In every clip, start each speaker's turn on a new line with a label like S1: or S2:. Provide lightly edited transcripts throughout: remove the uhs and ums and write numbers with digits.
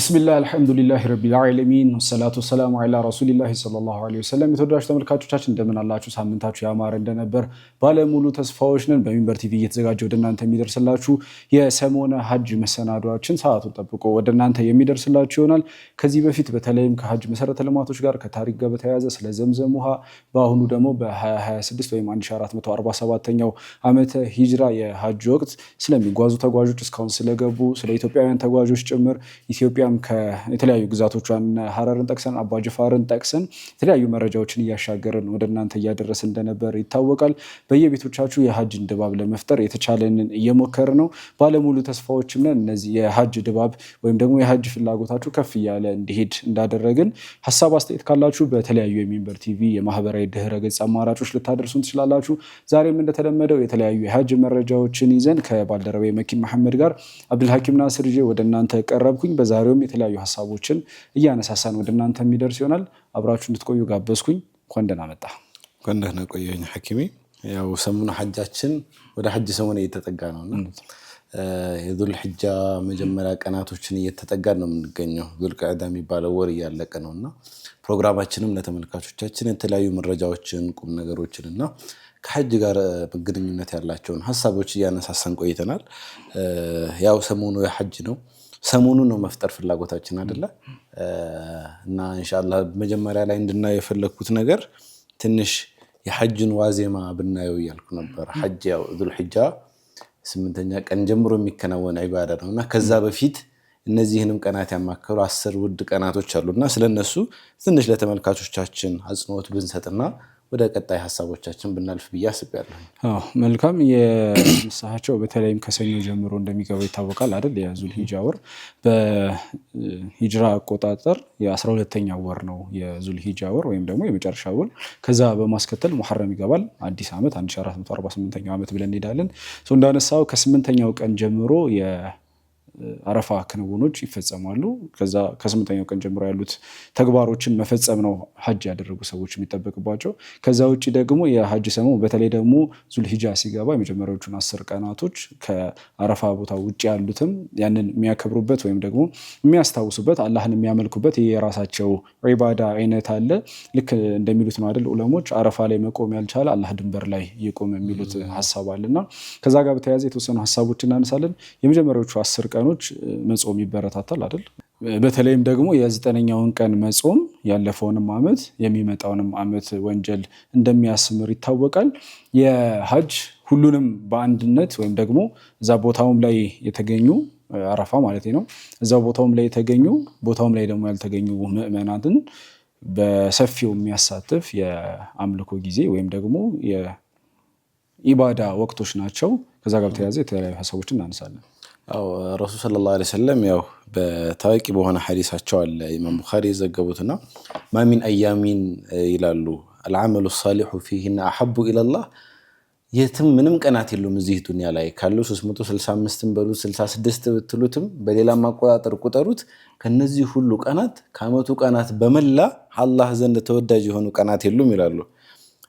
S1: ቢስሚላህ አልሐምዱሊላሂ ረቢል ዓለሚን ወሰላቱ ወሰላሙ ዐላ ረሱሊላሂ ሰለላሁ ዐለይሂ ወሰለም። የተወዳጁ ተመልካቾቻችን እንደምን አላችሁ? ሳምንታችሁ ያማረ እንደነበር ባለሙሉ ተስፋዎች ነን። በሚንበር ቲቪ እየተዘጋጀ ወደ እናንተ የሚደርስላችሁ የሰሞነ ሀጅ መሰናዷችን ሰዓቱን ጠብቆ ወደ እናንተ የሚደርስላችሁ ይሆናል። ከዚህ በፊት በተለይም ከሀጅ መሰረተ ልማቶች ጋር ከታሪክ ጋር በተያያዘ ስለ ዘምዘም ውሃ በአሁኑ ደግሞ በ2026 ወይም 1447ኛው ዓመተ ሂጅራ የሀጅ ወቅት ስለሚጓዙ ተጓዦች እስካሁን ስለገቡ ስለ ኢትዮጵያውያን ተጓዦች ጭምር ኢትዮጵያም የተለያዩ ግዛቶቿን ሐረርን ጠቅሰን አባጅፋርን ጠቅሰን የተለያዩ መረጃዎችን እያሻገርን ወደ እናንተ እያደረስን እንደነበር ይታወቃል። በየቤቶቻችሁ የሀጅን ድባብ ለመፍጠር የተቻለንን እየሞከርን ነው። ባለሙሉ ተስፋዎችም ነን እነዚህ የሀጅ ድባብ ወይም ደግሞ የሀጅ ፍላጎታችሁ ከፍ እያለ እንዲሄድ እንዳደረግን። ሀሳብ አስተያየት ካላችሁ በተለያዩ የሚንበር ቲቪ የማህበራዊ ድህረ ገጽ አማራጮች ልታደርሱን ትችላላችሁ። ዛሬም እንደተለመደው የተለያዩ የሀጅ መረጃዎችን ይዘን ከባልደረባዬ መኪን መሐመድ ጋር አብዱልሐኪም ናስር ይዤ ወደ እናንተ ቀረብኩኝ። በዛሬውም የተለያዩ ሀሳቦችን እያነሳሳን ወደ እናንተ የሚደርስ ይሆናል። አብራችሁ እንድትቆዩ ጋበዝኩኝ። እንኳን ደህና መጣ።
S2: እንኳን ደህና ቆየኝ ሐኪሜ። ያው ሰሙነ ሐጃችን ወደ ሐጅ ሰሞን እየተጠጋ ነውና የዙል ሒጃ መጀመሪያ ቀናቶችን እየተጠጋን ነው የምንገኘው። ዙል ቂዕዳ የሚባለው ወር እያለቀ ነውና ፕሮግራማችንም ለተመልካቾቻችን የተለያዩ መረጃዎችን ቁም ነገሮችንና ከሐጅ ጋር ግንኙነት ያላቸውን ሀሳቦች እያነሳሳን ቆይተናል። ያው ሰሞኑ የሐጅ ነው። ሰሞኑ ነው መፍጠር ፍላጎታችን አይደለ? እና ኢንሻአላህ መጀመሪያ ላይ እንድናየው የፈለኩት ነገር ትንሽ የሐጅን ዋዜማ ብናየው እያልኩ ነበር። ሐጅ ያው ዙል ሒጃ 8ኛ ቀን ጀምሮ የሚከናወን ዒባዳ ነውና ከዛ በፊት እነዚህንም ቀናት ያማከሉ 10 ውድ ቀናቶች አሉና ስለነሱ ትንሽ ለተመልካቾቻችን አጽንኦት ብንሰጥና ወደ ቀጣይ ሀሳቦቻችን ብናልፍ ብዬ አስቤያለሁ።
S1: መልካም። የምሳቸው በተለይም ከሰኞ ጀምሮ እንደሚገባው ይታወቃል አይደል? የዙል ሂጃ ወር በሂጅራ አቆጣጠር የ12ኛው ወር ነው የዙል ሂጃ ወር ወይም ደግሞ የመጨረሻ ወር። ከዛ በማስከተል ሙሐረም ይገባል። አዲስ ዓመት 1448ኛው ዓመት ብለን እንሄዳለን። እንዳነሳው ከ8ኛው ቀን ጀምሮ አረፋ ክንውኖች ይፈጸማሉ። ከዛ ከ8ኛው ቀን ጀምሮ ያሉት ተግባሮችን መፈጸም ነው ሀጅ ያደረጉ ሰዎች የሚጠበቅባቸው። ከዛ ውጭ ደግሞ የሀጅ ሰሞን በተለይ ደግሞ ዙል ሂጃ ሲገባ የመጀመሪያዎቹን 10 ቀናቶች ከአረፋ ቦታ ውጭ ያሉትም ያንን የሚያከብሩበት ወይም ደግሞ የሚያስታውሱበት አላህን የሚያመልኩበት የራሳቸው ዒባዳ አይነት አለ። ልክ እንደሚሉት ነው አይደል ዑለሞች አረፋ ላይ መቆም ያልቻለ አላህ ድንበር ላይ ይቆም የሚሉት ሀሳብ አለና ከዛ ጋር በተያያዘ የተወሰኑ ሀሳቦችን እናነሳለን። የመጀመሪያዎቹ 10 ቀኖች መጾም ይበረታታል አይደል? በተለይም ደግሞ የ9ኛውን ቀን መጾም ያለፈውንም ዓመት የሚመጣውንም ዓመት ወንጀል እንደሚያስምር ይታወቃል። የሀጅ ሁሉንም በአንድነት ወይም ደግሞ እዛ ቦታውም ላይ የተገኙ አረፋ ማለት ነው እዛ ቦታውም ላይ የተገኙ ቦታውም ላይ ደግሞ ያልተገኙ ምዕመናትን በሰፊው የሚያሳትፍ የአምልኮ ጊዜ ወይም ደግሞ የኢባዳ ወቅቶች ናቸው። ከዛ ጋር በተያያዘ የተለያዩ ሀሳቦችን እናነሳለን።
S2: ረሱል ሰለላሁ ዐለይሂ ወሰለም ያው በታዋቂ በሆነ ሐዲሳቸው አለ ኢማም ቡኻሪ የዘገቡትና ማሚን አያሚን ይላሉ አልዓመሉ ሷሊሑ ፊሂና አሐቡ ኢለላህ። የትም ምንም ቀናት የሉም እዚህ ዱንያ ላይ ካሉ 365 በሉት 66 ብትሉትም በሌላም አቆጣጠር ቁጠሩት ከነዚህ ሁሉ ቀናት ከዓመቱ ቀናት በመላ አላህ ዘንድ ተወዳጅ የሆኑ ቀናት የሉም ይላሉ።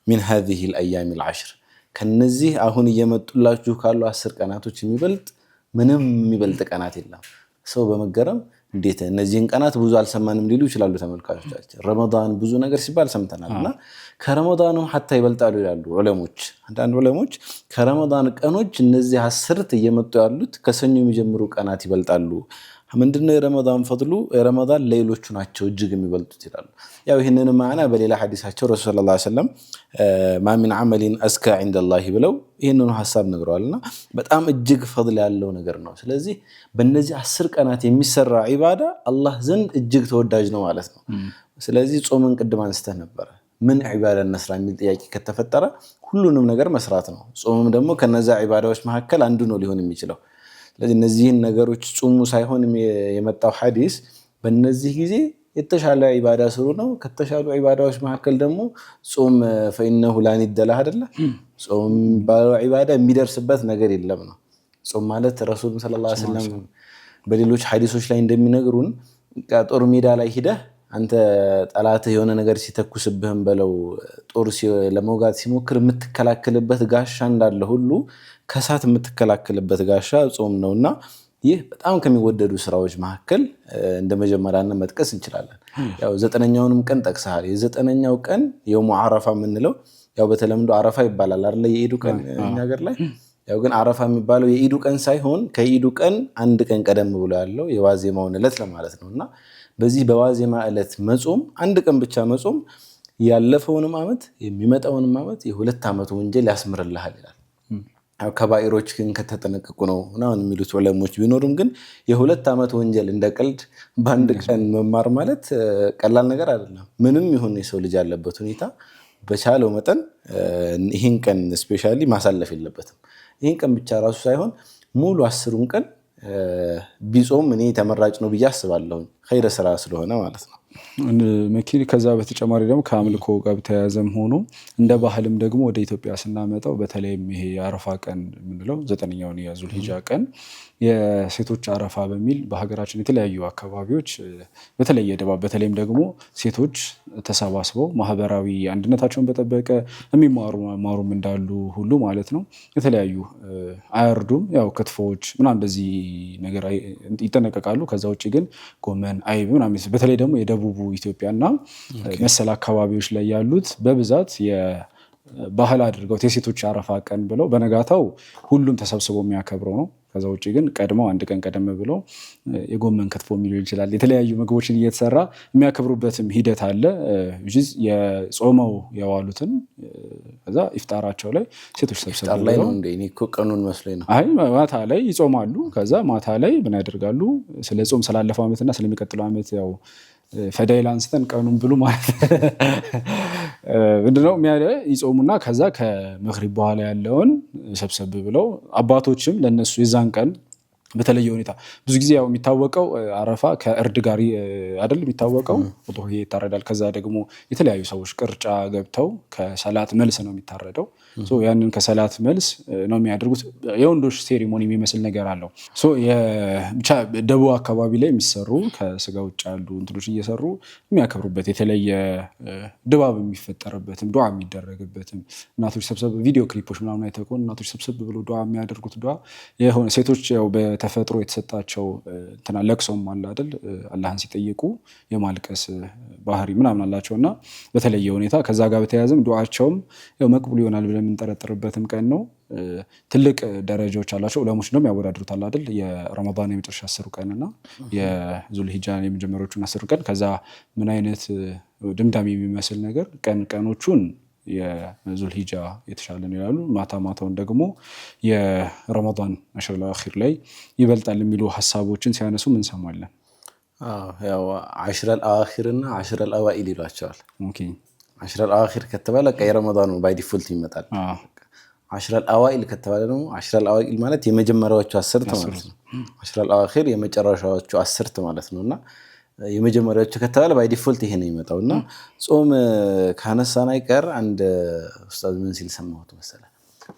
S2: ሚን هذه الايام العشر ከነዚህ አሁን እየመጡላችሁ ካሉ 10 ቀናቶች ምንም የሚበልጥ ቀናት የለም። ሰው በመገረም እንዴት እነዚህን ቀናት ብዙ አልሰማንም ሊሉ ይችላሉ ተመልካቾቻችን። ረመዳን ብዙ ነገር ሲባል ሰምተናልና ከረመዳንም ሐታ ይበልጣሉ ይላሉ ዑለሞች። አንዳንድ ዑለሞች ከረመዳን ቀኖች እነዚህ 10 እየመጡ ያሉት ከሰኞ የሚጀምሩ ቀናት ይበልጣሉ። ምንድነው የረመዳን ፈድሉ? የረመዳን ሌሎቹ ናቸው እጅግ የሚበልጡት ይላሉ። ያው ይሄንን ማዕና በሌላ ሐዲሳቸው ረሱል ሰለላሁ ዐለይሂ ወሰለም ማሚን አመሊን አስካ ዐንደላህ ብለው ይሄንን ሐሳብ ነግረዋልና በጣም እጅግ ፈድል ያለው ነገር ነው። ስለዚህ በእነዚህ 10 ቀናት የሚሰራ ዒባዳ አላህ ዘንድ እጅግ ተወዳጅ ነው ማለት ነው። ስለዚህ ጾምን ቅድም አንስተህ ነበር። ምን ዒባዳ እንስራ የሚል ጥያቄ ከተፈጠረ ሁሉንም ነገር መስራት ነው። ጾምም ደግሞ ከነዛ ዒባዳዎች መካከል አንዱ ነው ሊሆን የሚችለው። ስለዚህ እነዚህን ነገሮች ጾሙ ሳይሆን የመጣው ሐዲስ በእነዚህ ጊዜ የተሻለ ዒባዳ ስሩ ነው። ከተሻሉ ዒባዳዎች መካከል ደግሞ ጾም ፈኢነሁ ላ ኒደ ለህ አይደለ? ጾም ባለው ዒባዳ የሚደርስበት ነገር የለም ነው። ጾም ማለት ረሱል ሰለላሁ ዐለይሂ ወሰለም በሌሎች ሐዲሶች ላይ እንደሚነግሩን ጦር ሜዳ ላይ ሂደህ አንተ ጠላትህ የሆነ ነገር ሲተኩስብህም በለው ጦር ለመውጋት ሲሞክር የምትከላከልበት ጋሻ እንዳለ ሁሉ ከሳት የምትከላከልበት ጋሻ ጾም ነውና ይህ በጣም ከሚወደዱ ስራዎች መካከል እንደ መጀመሪያነት መጥቀስ እንችላለን። ያው 9ኛውንም ቀን ጠቅሰሃል። የ9ኛው ቀን የውሙ አረፋ የምንለው ያው በተለምዶ አረፋ ይባላል አይደል? የኢዱ ቀን እኛ ሀገር ላይ ያው ግን አረፋ የሚባለው የኢዱ ቀን ሳይሆን ከኢዱ ቀን አንድ ቀን ቀደም ብሎ ያለው የዋዜማውን ዕለት ለማለት ነው። እና በዚህ በዋዜማ ዕለት መጾም አንድ ቀን ብቻ መጾም ያለፈውንም ዓመት የሚመጣውንም ዓመት የ2 ዓመት ወንጀል ያስምርልሃል ይላል። ያው ከባኢሮች ግን ከተጠነቀቁ ነው ምናምን የሚሉት ዑለሞች ቢኖሩም ግን የ2 ዓመት ወንጀል እንደ ቀልድ በአንድ ቀን መማር ማለት ቀላል ነገር አይደለም። ምንም ይሁን የሰው ልጅ ያለበት ሁኔታ በቻለው መጠን ይህን ቀን ስፔሻሊ ማሳለፍ የለበትም። ይህን ቀን ብቻ ራሱ ሳይሆን ሙሉ 10ሩን ቀን ቢጾም እኔ ተመራጭ ነው ብዬ አስባለሁ። ኸይረ ስራ ስለሆነ ማለት ነው።
S1: መኪን ከዛ በተጨማሪ ደግሞ ከአምልኮ ጋር ተያያዘም ሆኖ እንደ ባህልም ደግሞ ወደ ኢትዮጵያ ስናመጣው በተለይም ይሄ የአረፋ ቀን የምንለው 9ኛውን የዙል ሂጃ ቀን የሴቶች አረፋ በሚል በሀገራችን የተለያዩ አካባቢዎች በተለየ ድባብ በተለይም ደግሞ ሴቶች ተሰባስበው ማህበራዊ አንድነታቸውን በጠበቀ የሚማሩም እንዳሉ ሁሉ ማለት ነው የተለያዩ አያርዱም። ያው ክትፎች ምናምን እንደዚህ ነገር ይጠነቀቃሉ። ከዛ ውጭ ግን ጎመን፣ አይብ ምናምን በተለይ ደግሞ የደቡቡ ኢትዮጵያና መሰል አካባቢዎች ላይ ያሉት በብዛት ባህል አድርገውት የሴቶች አረፋ ቀን ብለው በነጋታው ሁሉም ተሰብስቦ የሚያከብረው ነው። ከዛ ውጭ ግን ቀድመው አንድ ቀን ቀደም ብለው የጎመን ክትፎ የሚሉ ይችላል የተለያዩ ምግቦችን እየተሰራ የሚያከብሩበትም ሂደት አለ። የጾመው የዋሉትን ከዛ ኢፍጣራቸው ላይ ሴቶች ሰብስበው
S2: ላይ ነው እንዴ? እኔ እኮ ቀኑን መስሎኝ ነው።
S1: አይ ማታ ላይ ይጾማሉ። ከዛ ማታ ላይ ምን ያደርጋሉ? ስለ ጾም ስላለፈው ዓመትና ስለሚቀጥለው ዓመት ያው ፈዳይል አንስተን ቀኑን ብሉ ማለት ምንድነው ይጾሙና ከዛ ከመግሪብ በኋላ ያለውን ሰብሰብ ብለው አባቶችም ለነሱ የዛን ቀን በተለየ ሁኔታ ብዙ ጊዜ ያው የሚታወቀው አረፋ ከእርድ ጋር አይደል የሚታወቀው ኡድሂያ ይታረዳል። ከዛ ደግሞ የተለያዩ ሰዎች ቅርጫ ገብተው ከሰላት መልስ ነው የሚታረደው። ያንን ከሰላት መልስ ነው የሚያደርጉት። የወንዶች ሴሪሞኒ የሚመስል ነገር አለው። ብቻ ደቡብ አካባቢ ላይ የሚሰሩ ከስጋ ውጭ ያሉ እንትኖች እየሰሩ የሚያከብሩበት የተለየ ድባብ የሚፈጠርበትም ዱዓ የሚደረግበትም እናቶች ሰብሰብ ቪዲዮ ክሊፖች ምናምን አይተው ከሆነ እናቶች ሰብሰብ ብሎ ዱዓ የሚያደርጉት ዱዓ የሆነ ሴቶች ያው ተፈጥሮ የተሰጣቸው ለቅሶም አለ አይደል? አላህን ሲጠይቁ የማልቀስ ባህሪ ምናምን አላቸውና በተለየ ሁኔታ ከዛ ጋር በተያያዘም ዱዓቸውም ያው መቅቡል ይሆናል ብለን የምንጠረጥርበትም ቀን ነው። ትልቅ ደረጃዎች አላቸው። ዑለሞች ደግሞ ያወዳድሩታል አይደል? የረመዳን የመጨረሻ 10 ቀንና የዙል ሂጃ የመጀመሪያዎቹን 10 ቀን ከዛ ምን አይነት ድምዳሜ የሚመስል ነገር ቀኖቹን የዙል ሂጃ የተሻለ ነው ይላሉ። ማታ ማታውን ደግሞ የረመዳን አሽረል አኺር ላይ ይበልጣል የሚሉ ሀሳቦችን ሲያነሱ እንሰማለን።
S2: ያው አሽረል አኺርና አሽረል አዋኢል ይሏቸዋል። አሽረል አኺር ከተባለ የረመዳኑ ባይ ዲፎልት ይመጣል። አሽረል አዋኢል ከተባለ ደግሞ አሽረል አዋኢል ማለት የመጀመሪያዎቹ 10 ማለት ነው። አሽረል አኺር የመጨረሻዎቹ 10 ማለት ነውና የመጀመሪያዎቹ ከተባለ ባይ ዲፎልት ይሄ ነው የሚመጣው። እና ጾም ካነሳን አይቀር አንድ ኡስታዝ ምን ሲል ሰማሁት መሰለህ?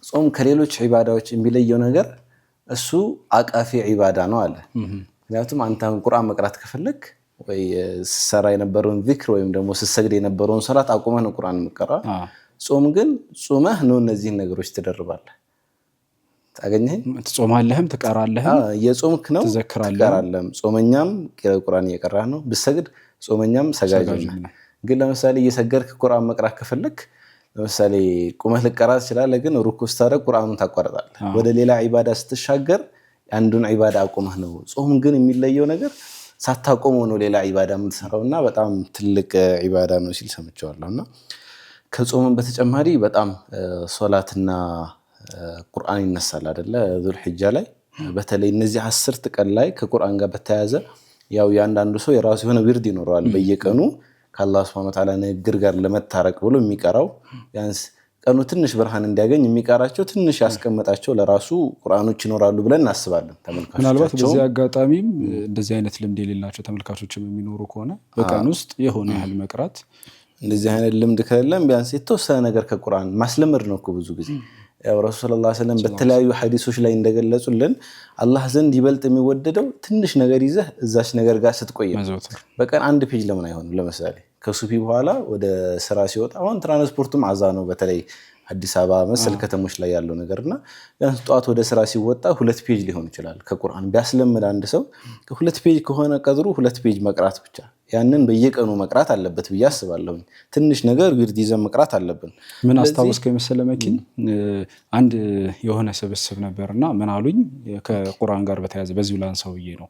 S2: ጾም ከሌሎች ዒባዳዎች የሚለየው ነገር እሱ አቃፊ ዒባዳ ነው አለ። ምክንያቱም አንተ ቁርአን መቅራት ከፈለክ ወይ ስትሰራ የነበረውን ዚክር ወይም ደግሞ ስትሰግድ የነበረውን ሰላት አቁመህ ነው ቁርአን የምትቀራው። ጾም ግን ጾመህ ነው እነዚህን ነገሮች ትደርባለህ። ታገኘህ
S1: ትጾማለህም ትቀራለህም
S2: የጾምክ ነው ትቀራለህም። ጾመኛም ቁርአን እየቀራህ ነው፣ ብትሰግድ ጾመኛም ሰጋጅ ነህ። ግን ለምሳሌ እየሰገድክ ቁርአን መቅራት ከፈለክ ለምሳሌ ቁመህ ልትቀራ ትችላለህ፣ ግን ሩኩዕ ስታደርግ ቁርአኑን ታቋርጣለህ። ወደ ሌላ ዒባዳ ስትሻገር አንዱን ዒባዳ አቁመህ ነው። ጾም ግን የሚለየው ነገር ሳታቆመው ነው ሌላ ዒባዳ የምትሰራውና በጣም ትልቅ ዒባዳ ነው ሲል ሰምቼዋለሁና ከጾም በተጨማሪ በጣም ሶላትና ቁርአን ይነሳል አይደለ? ዙል ሂጃ ላይ በተለይ እነዚህ 10 ቀን ላይ ከቁርአን ጋር በተያያዘ ያው ያንዳንዱ ሰው የራሱ የሆነ ዊርድ ይኖረዋል። በየቀኑ ከአላህ Subhanahu Wa Ta'ala ንግግር ጋር ለመታረቅ ብሎ የሚቀራው ቢያንስ ቀኑ ትንሽ ብርሃን እንዲያገኝ የሚቀራቸው ትንሽ ያስቀመጣቸው ለራሱ ቁርአኖች ይኖራሉ ብለን እናስባለን። ተመልካቾች
S1: ምናልባት በዚህ አጋጣሚም እንደዚህ አይነት ልምድ የሌላቸው ተመልካቾችም የሚኖሩ ከሆነ በቀን ውስጥ የሆነ ያህል መቅራት
S2: እንደዚህ አይነት ልምድ ከሌለም ቢያንስ የተወሰነ ነገር ከቁርአን ማስለመድ ነው እኮ ብዙ ጊዜ ያው ረሱል ሰለላሁ ዐለይሂ ወሰለም በተለያዩ ሐዲሶች ላይ እንደገለጹልን አላህ ዘንድ ይበልጥ የሚወደደው ትንሽ ነገር ይዘህ እዛች ነገር ጋር ስትቆይ በቀን 1 ፔጅ ለምን አይሆንም? ለምሳሌ ከሱፊ በኋላ ወደ ስራ ሲወጣ አሁን ትራንስፖርቱም አዛ ነው። በተለይ አዲስ አበባ መሰል ከተሞች ላይ ያለው ነገርና ያን ጧት ወደ ስራ ሲወጣ 2 ፔጅ ሊሆን ይችላል ከቁርአን ቢያስለምድ አንድ ሰው ከ2 ፔጅ ከሆነ ቀድሩ 2 ፔጅ መቅራት ብቻ ያንን በየቀኑ መቅራት አለበት ብዬ አስባለሁ። ትንሽ ነገር ግርድ ይዘን መቅራት አለብን።
S1: ምን አስታውስከው የመሰለ መኪን አንድ የሆነ ስብስብ ነበርና ምን አሉኝ ከቁርአን ጋር በተያያዘ በዚሁ ላንሳውዬ ነው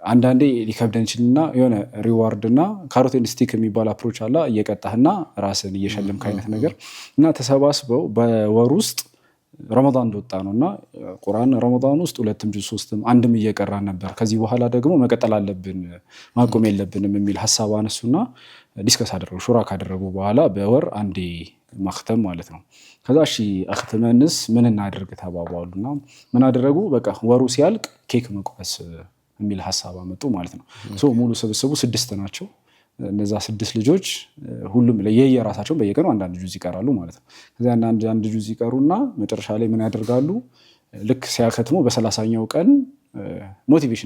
S1: አንዳንዴ ሊከብደን ይችላልና የሆነ ሪዋርድ እና ካሮቴን ስቲክ የሚባል አፕሮች አለ እየቀጣህና ራስን እየሸለምክ አይነት ነገር እና ተሰባስበው በወር ውስጥ ረመዳን እንደወጣ ነውና ቁርአን ረመዳን ውስጥ 2ም ጁዝ 3ም አንድም እየቀራን ነበር ከዚህ በኋላ ደግሞ መቀጠል አለብን ማቆም የለብንም የሚል ሐሳብ አነሱና ዲስከስ አደረጉ ሹራ ካደረጉ በኋላ በወር አንዴ ማክተም ማለት ነው ከዛ እሺ አክተመንስ ምን እናድርግ ተባባሉና ምን አደረጉ በቃ ወሩ ሲያልቅ ኬክ መቁረስ የሚል ሐሳብ አመጡ ማለት ነው ሙሉ ስብስቡ 6 ናቸው እነዛ 6 ልጆች ሁሉም ለየራሳቸው በየቀኑ አንዳንድ ጁዝ ይቀራሉ ማለት ነው ከዛ አንድ ጁዝ ይቀሩና መጨረሻ ላይ ምን ያደርጋሉ ልክ ሲያከትሙ በ30ኛው ቀን ሞቲቬት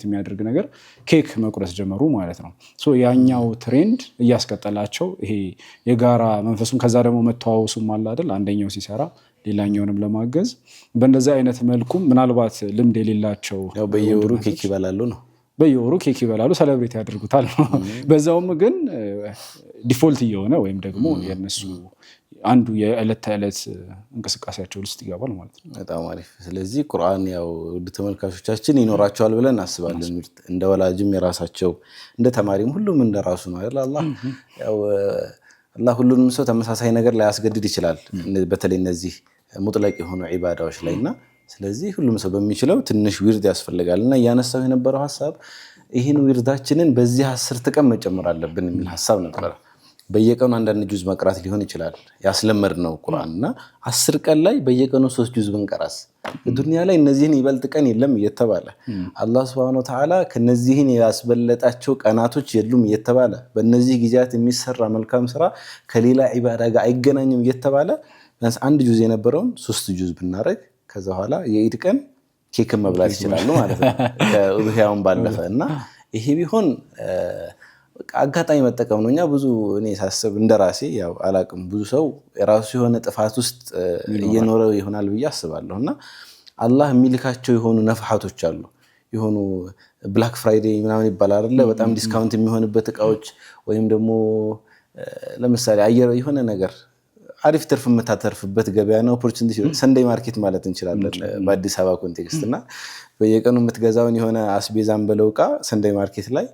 S1: የሚያደርግ ነገር ኬክ መቁረስ ጀመሩ ማለት ነው ያኛው ትሬንድ እያስቀጠላቸው ይሄ የጋራ መንፈሱን ከዛ ደግሞ መተዋወሱም አለ አይደል አንደኛው ሲሰራ ሌላኛውንም ለማገዝ በእንደዚህ አይነት መልኩ ምናልባት ልምድ የሌላቸው
S2: ያው በየወሩ ኬክ ይበላሉ ነው
S1: በየወሩ ኬክ ይበላሉ ሰለብሬት ያደርጉታል በዛውም ግን ዲፎልት እየሆነ ወይም ደግሞ የነሱ አንዱ የዕለት ተዕለት እንቅስቃሴያቸው ውስጥ ይገባል ማለት ነው
S2: በጣም አሪፍ ስለዚህ ቁርአን ያው ተመልካቾቻችን ይኖራቸዋል ብለን እናስባለን እንደ ወላጅም የራሳቸው እንደ ተማሪም ሁሉም እንደራሱ ነው አይደል አላህ ሁሉንም ሰው ተመሳሳይ ነገር ላይ ያስገድድ ይችላል በተለይ እነዚህ ሙጥለቅ የሆኑ ዒባዳዎች ላይና ስለዚህ ሁሉም ሰው በሚችለው ትንሽ ዊርድ ያስፈልጋልና ያነሳው የነበረው ሐሳብ ይሄን ዊርዳችንን በዚህ 10 ቀን መጨመር አለብን የሚል ሐሳብ ነበር በየቀኑ አንዳንድ ጁዝ መቅራት ሊሆን ይችላል ያስለመድነው ቁርአንና 10 ቀን ላይ በየቀኑ 3 ጁዝ ብንቀራስ በዱንያ ላይ እነዚህን ይበልጥ ቀን የለም እየተባለ አላህ Subhanahu Wa Ta'ala ከነዚህን ያስበለጣቸው ቀናቶች የሉም እየተባለ በእነዚህ ጊዜያት የሚሰራ መልካም ስራ ከሌላ ዒባዳ ጋር አይገናኝም እየተባለ ቢያንስ 1 ጁዝ የነበረውን 3 ጁዝ ብናረግ ከዛ በኋላ የኢድ ቀን ኬክ መብላት ይችላሉ ማለት ነው ከኡድሂያውን ባለፈና ይሄ ቢሆን አጋጣሚ መጠቀም ነውኛ ብዙ እኔ ሳስብ እንደራሴ ያው አላቅም ብዙ ሰው የራሱ የሆነ ጥፋት ውስጥ እየኖረው ይሆናል ብዬ አስባለሁና አላህ የሚልካቸው የሆኑ ነፍሐቶች አሉ የሆኑ ብላክ ፍራይዴ ምናምን ይባላል አይደለ በጣም ዲስካውንት የሚሆንበት እቃዎች ወይም ደግሞ ለምሳሌ አየር የሆነ ነገር አሪፍ ትርፍ የምታተርፍበት ገበያ ነው ኦፖርቹኒቲ ሰንዴይ ማርኬት ማለት እንችላለን በአዲስ አበባ ኮንቴክስት እና በየቀኑ የምትገዛውን የሆነ አስቤዛን በለውቃ ሰንዴይ ማርኬት ላይ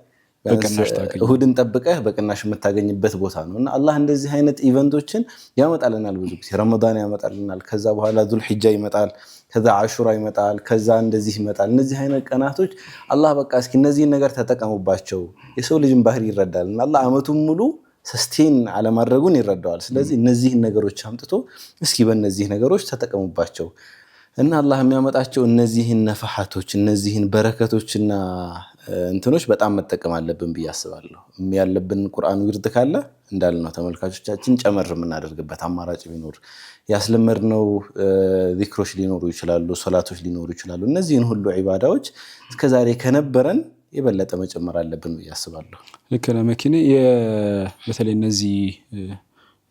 S2: እሁድን ጠብቀህ በቅናሽ የምታገኝበት ቦታ ነውና አላህ እንደዚህ አይነት ኢቨንቶችን ያመጣልናል ብዙ ጊዜ ረመዳን ያመጣልናል ከዛ በኋላ ዙል ሒጃ ይመጣል ከዛ አሹራ ይመጣል ከዛ እንደዚህ ይመጣል እነዚህ አይነት ቀናቶች አላህ በቃ እስኪ እነዚህን ነገር ተጠቀሙባቸው የሰው ልጅን ባህሪ ይረዳልና አላህ አመቱን ሙሉ ሰስቴን አለማድረጉን ይረዳዋል ስለዚህ እነዚህን ነገሮች አምጥቶ እስኪ በእነዚህ ነገሮች ተጠቀሙባቸው እና አላህ የሚያመጣቸው እነዚህን ነፍሐቶች እነዚህን በረከቶችና እንትኖች በጣም መጠቀም አለብን ብዬ አስባለሁ ያለብን ቁርአን ዊርድ ካለ እንዳልነው ተመልካቾቻችን ጨመር የምናደርግበት አማራጭ ቢኖር ያስለመድነው ዚክሮች ሊኖሩ ይችላሉ ሶላቶች ሊኖሩ ይችላሉ እነዚህን ሁሉ ዒባዳዎች እስከዛሬ ከነበረን የበለጠ መጨመር አለብን ብዬ አስባለሁ
S1: ልክ ነው መኪኔ በተለይ እነዚህ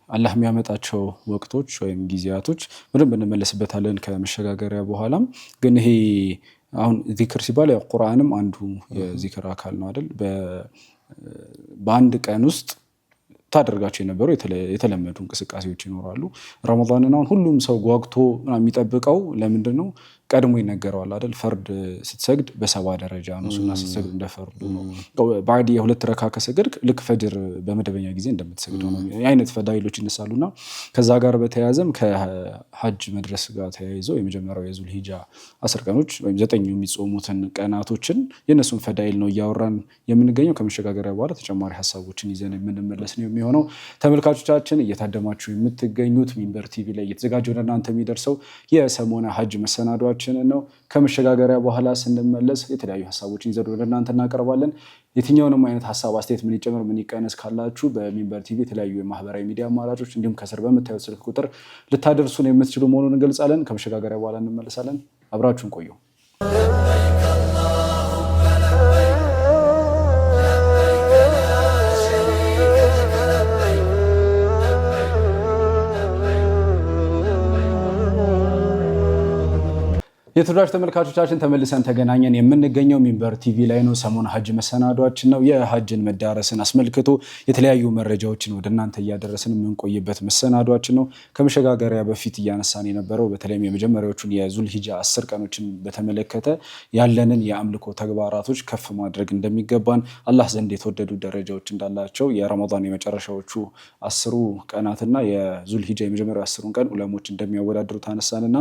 S1: አላህ የሚያመጣቸው ወቅቶች ወይም ጊዜያቶች በደንብ እንመለስበታለን ከመሸጋገሪያ በኋላም ግን ይሄ አሁን ዚክር ሲባል ያው ቁርአንም አንዱ የዚክር አካል ነው አይደል በአንድ ቀን ውስጥ ታደርጋቸው የነበሩ የተለመዱ እንቅስቃሴዎች ይኖራሉ ረመዳንን አሁን ሁሉም ሰው ጓግቶ የሚጠብቀው ለምንድነው ቀድሞ ይነገረዋል አይደል ፈርድ ስትሰግድ በ7 ደረጃ ነው ሱና ስትሰግድ እንደፈርዱ ነው ባዲ የሁለት ረካ ከሰገድክ ልክ ፈጅር በመደበኛ ጊዜ እንደምትሰግደው ነው አይነት ፈዳይሎች ይነሳሉና ከዛ ጋር በተያያዘም ከሐጅ መድረስ ጋር ተያይዞ የመጀመሪያው የዙል ሂጃ 10 ቀኖች ወይም 9 የሚጾሙትን ቀናቶችን የነሱን ፈዳይል ነው ያወራን የምንገኘው ከመሸጋገሪያ በኋላ ተጨማሪ ሐሳቦችን ይዘን የምንመለስ ነው የሚሆነው ተመልካቾቻችን እየታደማችሁ የምትገኙት ሚንበር ቲቪ ላይ እየተዘጋጀው ለእናንተ የሚደርሰው የሰሞነ ሐጅ መሰናዶ ነው ከመሸጋገሪያ በኋላ ስንመለስ የተለያዩ ሐሳቦችን ይዘን ወደ እናንተ እናቀርባለን የትኛውንም አይነት ሐሳብ አስተያየት ምን ይጨምር ምን ይቀነስ ካላችሁ በሚንበር ቲቪ የተለያዩ የማህበራዊ ሚዲያ አማራጮች እንዲሁም ከስር በመታየው ስልክ ቁጥር ልታደርሱን የምትችሉ መሆኑን እንገልጻለን ከመሸጋገሪያ በኋላ እንመለሳለን አብራችሁን ቆዩ የተወዳጅ ተመልካቾቻችን ተመልሰን ተገናኘን። የምንገኘው ሚንበር ቲቪ ላይ ነው። ሰሞኑን ሀጅ መሰናዷችን ነው። የሀጅን መዳረስን አስመልክቶ የተለያዩ መረጃዎችን ወደ እናንተ እያደረስን የምንቆይበት መሰናዷችን ነው። ከመሸጋገሪያ በፊት እያነሳን የነበረው በተለይም የመጀመሪያዎቹን የዙልሂጃ 10 ቀኖችን በተመለከተ ያለንን የአምልኮ ተግባራቶች ከፍ ማድረግ እንደሚገባን፣ አላህ ዘንድ የተወደዱ ደረጃዎች እንዳላቸው የረመዳን የመጨረሻዎቹ 10 ቀናትና የዙልሂጃ የመጀመሪያው 10 ቀን ዑለሞች እንደሚያወዳድሩ ታነሳንና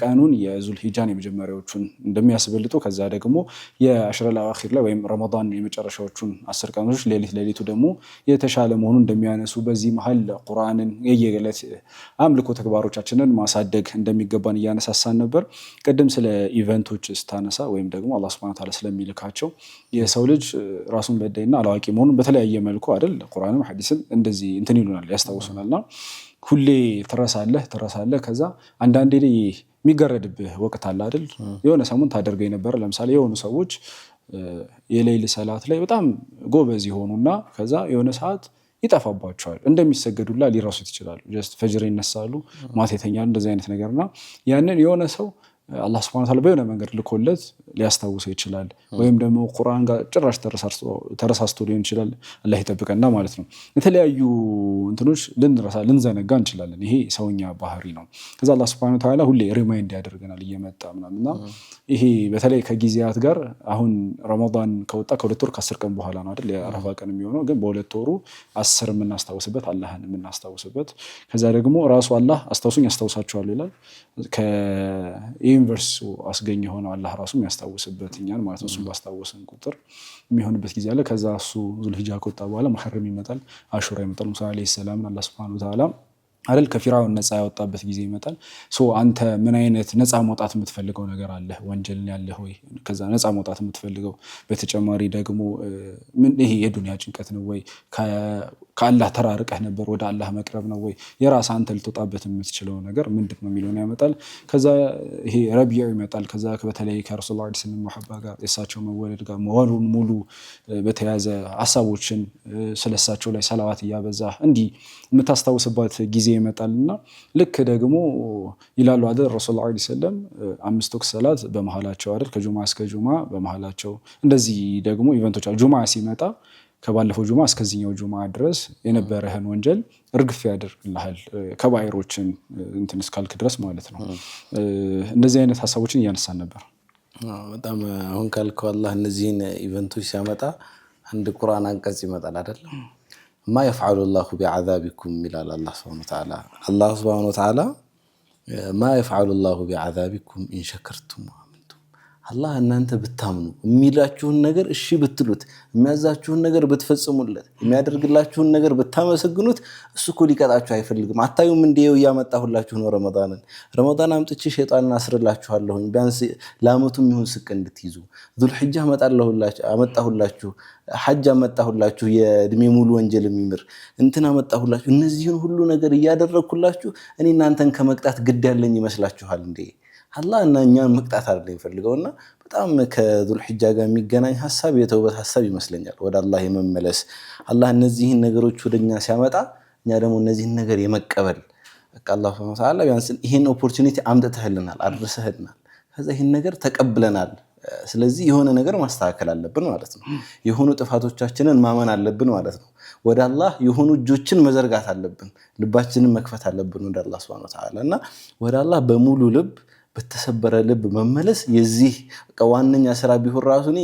S1: ቀኑን የዙልሂጃ የመጀመሪያዎቹን እንደሚያስበልጡ ከዛ ደግሞ የአሽረል አዋኺር ላይ ወይም ረመዳን የመጨረሻዎቹን 10 ቀኖች ሌሊቱ ደግሞ የተሻለ መሆኑን እንደሚያነሱ፣ በዚህ መሀል ቁርአንን የየዕለት አምልኮ ተግባሮቻችንን ማሳደግ እንደሚገባን እያነሳሳን ነበር። ቅድም ስለ ኢቨንቶች ስታነሳ ወይም ደግሞ አላህ ሱብሓነሁ ወተዓላ ስለሚልካቸው የሰው ልጅ ራሱን በዳይና አላዋቂ መሆኑን በተለያየ መልኩ አይደል ቁርአንም ሐዲስም እንደዚህ እንትን ይሉናል ያስታውሱናልና ሁሌ ትረሳለህ ከዛ አንዳንዴ የሚገረድብህ ወቅት አለ አይደል? የሆነ ሰሞን ታደርገው የነበረ ለምሳሌ የሆኑ ሰዎች የሌሊት ሰላት ላይ በጣም ጎበዝ ይሆኑና ከዛ የሆነ ሰዓት ይጠፋባቸዋል። እንደሚሰገዱላ ሊረሱት ይችላሉ። ጀስት ፈጅር ይነሳሉ፣ ማታ ይተኛሉ። እንደዚህ አይነት ነገርና ያንን የሆነ ሰው አላህ ሱብሓነሁ ወተዓላ በሆነ መንገድ ልኮለት ሊያስታውሰው ይችላል። ወይም ደግሞ ቁርአን ጋር ጭራሽ ተረሳስቶ ሊሆን ይችላል። አላህ ይጠብቀና ማለት ነው። የተለያዩ እንትኖች ልንዘነጋ እንችላለን። ይሄ ሰውኛ ባህሪ ነው። ከዛ አላህ ሱብሓነሁ ወተዓላ ሁሌ ሪማይንድ ያደርገናል እየመጣ ምናምንና ይሄ በተለይ ከጊዜያት ጋር አሁን ረመዳን ከወጣ ከ2 ወር ከ10 ቀን በኋላ ነው አይደል የአረፋ ቀን የሚሆነው። ግን በ2 ወሩ 10 የምናስታውስበት አላህን የምናስታውስበት ከዛ ደግሞ ራሱ አላህ አስታውሱኝ ያስታውሳቸዋል ይላል። ዩኒቨርስ አስገኝ የሆነው አላህ ራሱ የሚያስታውስበት እኛን ማለት ነው። እሱን ባስታወስን ቁጥር የሚሆንበት ጊዜ አለ። ከዛ እሱ ዙልሂጃ ከወጣ በኋላ ሙሐረም ይመጣል፣ አሹራ ይመጣል። ሙሳ ዓለይሂ ሰላም አላህ ሱብሓነሁ ወተዓላ አይደል ከፊርዓውን ነፃ ያወጣበት ጊዜ ይመጣል። አንተ ምን አይነት ነፃ መውጣት የምትፈልገው ነገር አለ? ወንጀል ያለህ ወይ? ከዛ ነፃ መውጣት የምትፈልገው በተጨማሪ ደግሞ ምን ይሄ የዱንያ ጭንቀት ነው ወይ? ከአላህ ተራርቀህ ነበር ወደ አላህ መቅረብ ነው ወይ? የራስ አንተ ልትወጣበት የምትችለው ነገር ምንድን ነው የሚለውን ያመጣል። ከዛ ይሄ ረቢዕ ይመጣል። ከዛ በተለይ ከረሱል ላ ስለም መሐባ ጋር የእሳቸው መወለድ ጋር ወሩን ሙሉ በተያዘ ሀሳቦችን ስለሳቸው ላይ ሰላዋት እያበዛ እንዲህ የምታስታውስባት ጊዜ ይመጣልና ልክ ደግሞ ይላሉ አይደል ረሱል ላ ሰለም 5 ወቅት ሰላት በመሃላቸው አይደል ከጁማ እስከ ጁማ በመሃላቸው እንደዚህ ደግሞ ኢቨንቶች አሉ። ጁማ ሲመጣ ከባለፈው ጁማ እስከዚህኛው ጁማ ድረስ የነበረህን ወንጀል እርግፍ ያደርግልሃል ከባይሮችን እንትን እስካልክ ድረስ ማለት ነው። እንደዚህ አይነት ሀሳቦችን እያነሳን ነበር።
S2: በጣም አሁን ካልከው አላህ እነዚህን ኢቨንቶች ሲያመጣ አንድ ቁርአን አንቀጽ ይመጣል አይደል? ማ የፍዐሉ ላሁ ቢዐዛቢኩም ይላል አላህ ሱብሓነሁ ወተዓላ። አላህ ሱብሓነሁ ወተዓላ ማ የፍዐሉ ላሁ ቢዐዛቢኩም ኢንሸከርቱም ወአመንቱም። አላህ እናንተ ብታምኑ የሚላችሁን ነገር እሺ ብትሉት፣ የሚያዛችሁን ነገር ብትፈጽሙለት፣ የሚያደርግላችሁን ነገር ብታመሰግኑት እሱ እኮ ሊቀጣችሁ አይፈልግም። አታዩም እንዲው እያመጣሁላችሁ ነው ረመዳን አምጥቼ ሸይጣንን አስርላችኋለሁኝ ቢያንስ ለአመቱም ይሁን ስቅ እንድትይዙ። ዙልሂጃ አመጣሁላችሁ፣ ሐጅ አመጣሁላችሁ፣ የእድሜ ሙሉ ወንጀል የሚምር እንትን አመጣሁላችሁ። እነዚህን ሁሉ ነገር እያደረግኩላችሁ እኔ እናንተን ከመቅጣት ግድ ያለኝ ይመስላችኋል እንዴ? አላህ እና እኛን መቅጣት አይደለም የሚፈልገውና በጣም ከዙልሂጃ ጋር የሚገናኝ ሀሳብ የተውበት ሀሳብ ይመስለኛል። ወደ አላህ የመመለስ አላህ እነዚህን ነገሮች ወደኛ ሲያመጣ እኛ ደግሞ እነዚህን ነገር የመቀበል በቃ አላህ ሱብሓነሁ ወተዓላ ቢያንስ ይሄን ኦፖርቹኒቲ አምጥተህልናል፣ አድርሰህልናል፣ ከዛ ይሄን ነገር ተቀብለናል። ስለዚህ የሆነ ነገር ማስተካከል አለብን ማለት ነው። የሆኑ ጥፋቶቻችንን ማመን አለብን ማለት ነው። ወደ አላህ የሆኑ እጆችን መዘርጋት አለብን፣ ልባችንን መክፈት አለብን ወደ አላህ ሱብሓነሁ ወተዓላ እና ወደ አላህ በሙሉ ልብ በተሰበረ ልብ መመለስ የዚህ ዋነኛ ስራ ቢሆን ራሱ እኔ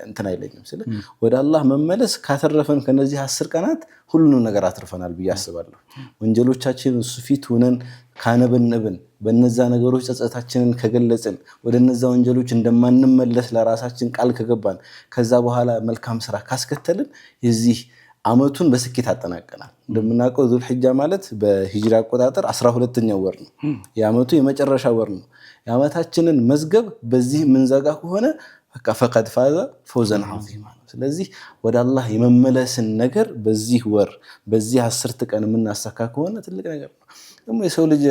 S2: እንትን አይለኝም። ስለ ወደ አላህ መመለስ ካተረፈን ከነዚህ 10 ቀናት ሁሉንም ነገር አትርፈናል ብዬ አስባለሁ። ወንጀሎቻችን እሱ ፊት ሆነን ካነበነብን፣ በነዛ ነገሮች ጸጸታችንን ከገለጽን፣ ወደ እነዛ ወንጀሎች እንደማንመለስ ለራሳችን ቃል ከገባን፣ ከዛ በኋላ መልካም ስራ ካስከተልን የዚህ አመቱን በስኬት አጠናቀናል። እንደምናውቀው ዙልሂጃ ማለት በሂጅራ አቆጣጠር 12ኛው ወር ነው። የአመቱ የመጨረሻ ወር ነው። የአመታችንን መዝገብ በዚህ ምንዘጋ ከሆነ በቃ ፈቀድ ፋዘ ፈውዘን ዐዚማ ነው። ስለዚህ ወደ አላህ የመመለስን ነገር በዚህ ወር በዚህ 10 ቀን የምናሳካ ከሆነ ትልቅ ነገር ነው። ደግሞ የሰው ልጅ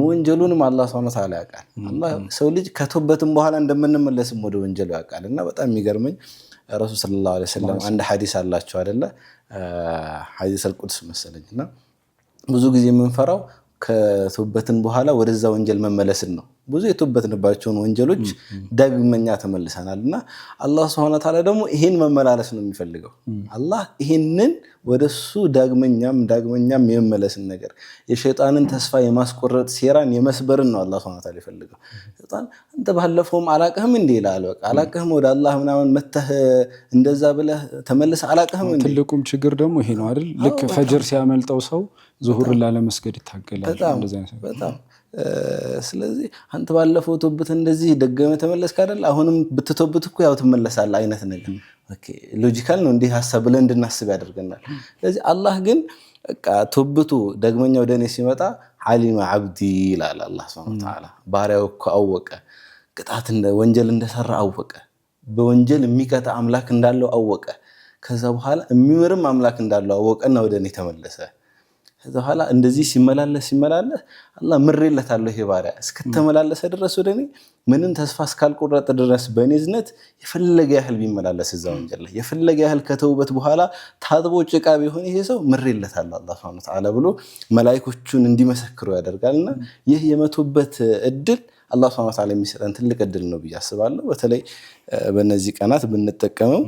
S2: ወንጀሉንም አላህ ሱብሓነሁ ወተዓላ ያውቃል። አላህ ሰው ልጅ ከተውበትም በኋላ እንደምንመለስም ወደ ወንጀሉ ያውቃል። እና በጣም የሚገርመኝ ረሱል ሰለላሁ ዐለይሂ ወሰለም አንድ ሐዲስ አላቸው አይደለ? ሐዲስ አልቁድስ መሰለኝና ብዙ ጊዜ የምንፈራው ከተውበትን በኋላ ወደዛ ወንጀል መመለስን ነው። ብዙ የተውበትንባቸውን ወንጀሎች ዳግመኛ ተመልሰናልና አላህ Subhanahu Wa Ta'ala ደግሞ ይሄን መመላለስ ነው የሚፈልገው። አላህ ይሄንን ወደሱ ዳግመኛም የመመለስን ነገር የሸይጣንን ተስፋ የማስቆረጥ ሴራን የመስበርን ነው አላህ Subhanahu Wa Ta'ala ይፈልገው። ሸይጣን አንተ ባለፈውም አላቀህም እንዴ ይላል። በቃ አላቀህም ወደ አላህ ምናምን መተህ እንደዛ ብለህ ተመለስ አላቀህም እንዴ።
S1: ትልቁም ችግር ደግሞ ይሄ ነው አይደል? ልክ ፈጅር ሲያመልጠው ሰው ዙሁርን ላለመስገድ ይታገላል።
S2: በጣም ስለዚህ አንተ ባለፈው ተውበት እንደዚህ ደገመ ተመለስክ አይደል? አሁንም ብትተውበት እኮ ያው ትመለሳለህ አይነት ነገር ኦኬ ሎጂካል ነው። እንዲህ ሐሳብ ብለን እንድናስብ ያደርገናል። ስለዚህ አላህ ግን በቃ ተውበቱ ደግመኛ ወደኔ ሲመጣ ዓሊመ ዓብዲ ይላል አላህ Subhanahu Wa Ta'ala። ባሪያው እኮ አወቀ፣ ቅጣት ወንጀል እንደሰራ አወቀ፣ በወንጀል የሚቀጣ አምላክ እንዳለው አወቀ፣ ከዛ በኋላ የሚምርም አምላክ እንዳለው አወቀና ወደኔ ተመለሰ። ከዛ በኋላ እንደዚህ ሲመላለስ አላህ ምሬለታለሁ ይሄ ባሪያ እስከተመላለሰ ድረስ ወደኔ ምንም ተስፋ እስካልቆረጠ ድረስ በእኔ እዝነት የፈለገ ያህል ቢመላለስ እዛ ወንጀል ላይ የፈለገ ያህል ከተውበት በኋላ ታጥቦ ጭቃ ቢሆን ይሄ ሰው ምሬለታለሁ አላህ Subhanahu Wa Ta'ala ብሎ መላእክቶቹን እንዲመሰክሩ ያደርጋልና ይህ የመቶበት እድል አላህ Subhanahu Wa Ta'ala የሚሰጠን ትልቅ እድል ነው ብዬ አስባለሁ። በተለይ በእነዚህ ቀናት ብንጠቀመው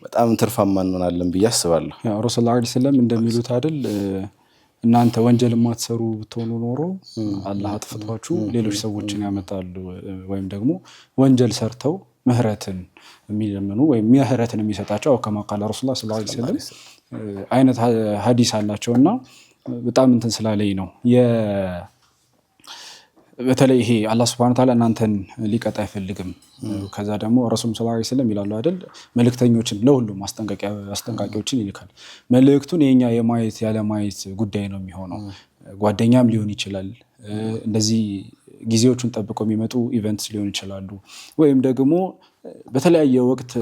S2: በጣም ትርፋማ እንሆናለን ብዬ አስባለሁ።
S1: ያ ረሱላህ ሰለላሁ ዐለይሂ ወሰለም እንደሚሉት አይደል እናንተ ወንጀል የማትሰሩ ብትሆኑ ኖሮ አላህ አጥፍቷችሁ ሌሎች ሰዎችን ያመጣሉ ወይም ደግሞ ወንጀል ሰርተው ምህረትን የሚለምኑ ወይም ምህረትን የሚሰጣቸው ከማ ቃል ረሱላህ ሰለላሁ ዐለይሂ ወሰለም አይነት ሐዲስ አላቸውና በጣም እንትን ስላለኝ ነው በተለይ ይሄ አላህ Subhanahu Wa Ta'ala እናንተን ሊቀጣ አይፈልግም። ከዛ ደግሞ ረሱል ሰለላሁ ዐለይሂ ወሰለም ይላሉ አይደል መልእክተኞችን ለሁሉም አስጠንቃቂዎችን ይልካል። መልእክቱን የኛ የማየት ያለ ማየት ጉዳይ ነው የሚሆነው። ጓደኛም ሊሆን ይችላል፣ እንደዚህ ጊዜዎቹን ጠብቀው የሚመጡ ኢቨንትስ ሊሆን ይችላሉ፣ ወይም ደግሞ በተለያየ ወቅት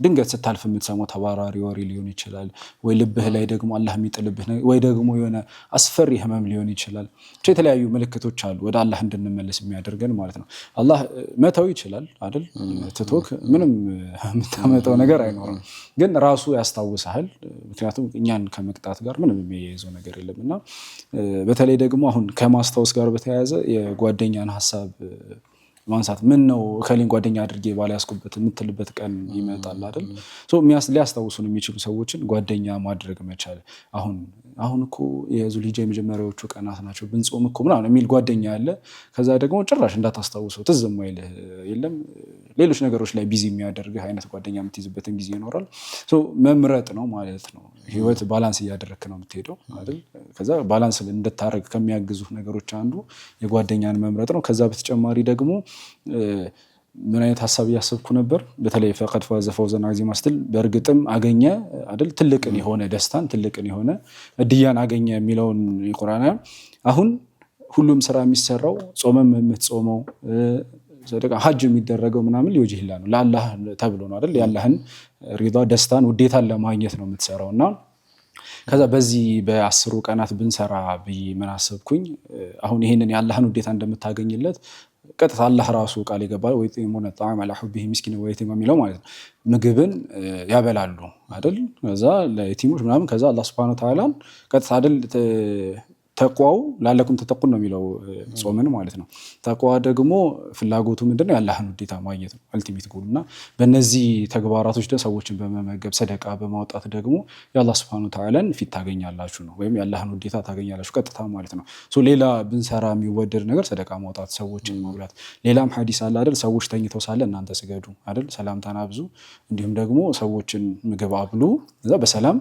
S1: ድንገት ስታልፍ የምትሰማው ተባራሪ ወሬ ሊሆን ይችላል፣ ወይ ልብህ ላይ ደግሞ አላህ የሚጥልብህ ወይ ደግሞ የሆነ አስፈሪ ህመም ሊሆን ይችላል። የተለያዩ ምልክቶች አሉ ወደ አላህ እንድንመለስ የሚያደርገን ማለት ነው። አላህ መተው ይችላል አይደል? ትቶክ ምንም የምታመጣው ነገር አይኖርም፣ ግን ራሱ ያስታውሳል። ምክንያቱም እኛን ከመቅጣት ጋር ምንም የሚያይዘው ነገር የለምና በተለይ ደግሞ አሁን ከማስታወስ ጋር በተያያዘ የጓደኛን ሀሳብ ማንሳት ምን ነው ከሌን ጓደኛ አድርጌ ባላያስኩበት የምትልበት ቀን ይመጣል አይደል? ሊያስታውሱን የሚችሉ ሰዎችን ጓደኛ ማድረግ መቻል። አሁን እኮ የዙልሂጃ የመጀመሪያዎቹ ቀናት ናቸው ብንጾም እኮ ምናምን የሚል ጓደኛ ያለ ከዛ ደግሞ ጭራሽ እንዳታስታውሰው ትዝ የማይልህ የለም ሌሎች ነገሮች ላይ ቢዚ የሚያደርግህ አይነት ጓደኛ የምትይዝበትን ጊዜ ይኖራል። መምረጥ ነው ማለት ነው። ህይወት ባላንስ እያደረግክ ነው የምትሄደው አይደል? ከዛ ባላንስ እንድታረግ ከሚያግዙ ነገሮች አንዱ የጓደኛን መምረጥ ነው። ከዛ በተጨማሪ ደግሞ ምን አይነት ሐሳብ እያሰብኩ ነበር በተለይ ፈቀድ ፋዘ ፈውዘን ዐዚማ ስትል በእርግጥም አገኘ አይደል ትልቅን የሆነ ደስታን ትልቅን የሆነ እድያን አገኘ የሚለውን የቁርአን አሁን ሁሉም ስራ የሚሰራው ጾመም የምትጾመው ሰደቃ ሐጅ የሚደረገው ምናምን ሊወጅህላ ነው ለአላህ ተብሎ ነው አይደል? የአላህን ሪዳ ደስታን ውዴታን ለማግኘት ነው የምትሰራውና ከዛ በዚህ በ10 ቀናት ብንሰራ ብዬ ምን አሰብኩኝ አሁን ይሄንን የአላህን ውዴታ እንደምታገኝለት ቀጥታ አላህ ራሱ ቃል ይገባል ወይጤሙነ ጣዓመ ዐላ ሑቢሂ ሚስኪን ወየቲም የሚለው ማለት ነው። ምግብን ያበላሉ አይደል? ከዛ ለየቲሞች ምናምን ከዛ አላህ Subhanahu Wa Ta'ala ቀጥታ አይደል ተቋው ላለኩም ተተቁን ነው የሚለው ጾምን ማለት ነው። ተቋዋ ደግሞ ፍላጎቱ ምንድነው? ያላህን ውዴታ ማግኘት ነው አልቲሜት ጎልና በእነዚህ ተግባራቶች ደግሞ ሰዎችን በመመገብ ሰደቃ በማውጣት ደግሞ የአላህ Subhanahu Wa Ta'ala ፊት ታገኛላችሁ ነው ወይም ያላህን ውዴታ ታገኛላችሁ ቀጥታ ማለት ነው። ሌላ ብንሰራ የሚወደድ ነገር ሰደቃ ማውጣት ሰዎችን ማብላት። ሌላም ሐዲስ አለ አይደል? ሰዎች ተኝተው ሳለ እናንተ ስገዱ አይደል? ሰላምታን አብዙ፣ እንዲሁም ደግሞ ሰዎችን ምግብ አብሉ፣ እዛ በሰላም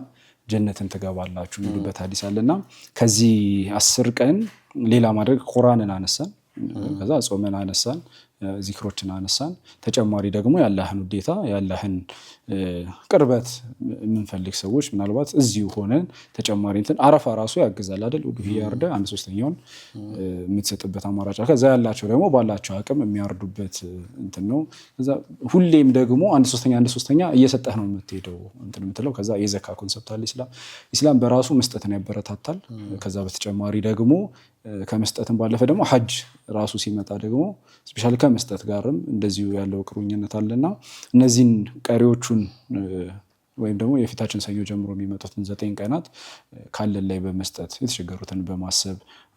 S1: ጀነትን ትገባላችሁ የሚሉበት ሐዲስ አለና ከዚህ 10 ቀን ሌላ ማድረግ ቁርአንን አነሳን፣ ከዛ ጾመን አነሳን፣ ዚክሮችን አነሳን። ተጨማሪ ደግሞ ያላህን ውዴታ ያላህን ቅርበት የምንፈልግ ሰዎች ምናልባት እዚሁ ሆነን ተጨማሪ እንትን አረፋ ራሱ ያግዛል አይደል? ኡዱሂያ ያርደ 1/3ኛውን የምትሰጥበት አማራጭ ከዛ ያላቸው ደግሞ ባላቸው አቅም የሚያርዱበት እንትን ነው። ከዛ ሁሌም ደግሞ 1/3ኛ እየሰጠህ ነው የምትሄደው እንትን የምትለው። ከዛ የዘካ ኮንሰፕት አለ። ኢስላም በራሱ መስጠትን ያበረታታል። ከዛ በተጨማሪ ደግሞ ከመስጠትም ባለፈ ደግሞ ሐጅ ራሱ ሲመጣ ደግሞ ስፔሻሊ ከመስጠት ጋርም እንደዚሁ ያለው ቁርኝነት አለና እነዚህን ቀሪዎቹን ወይም ደግሞ የፊታችን ሰኞ ጀምሮ የሚመጡትን 9 ቀናት ካለን ላይ በመስጠት የተቸገሩትን በማሰብ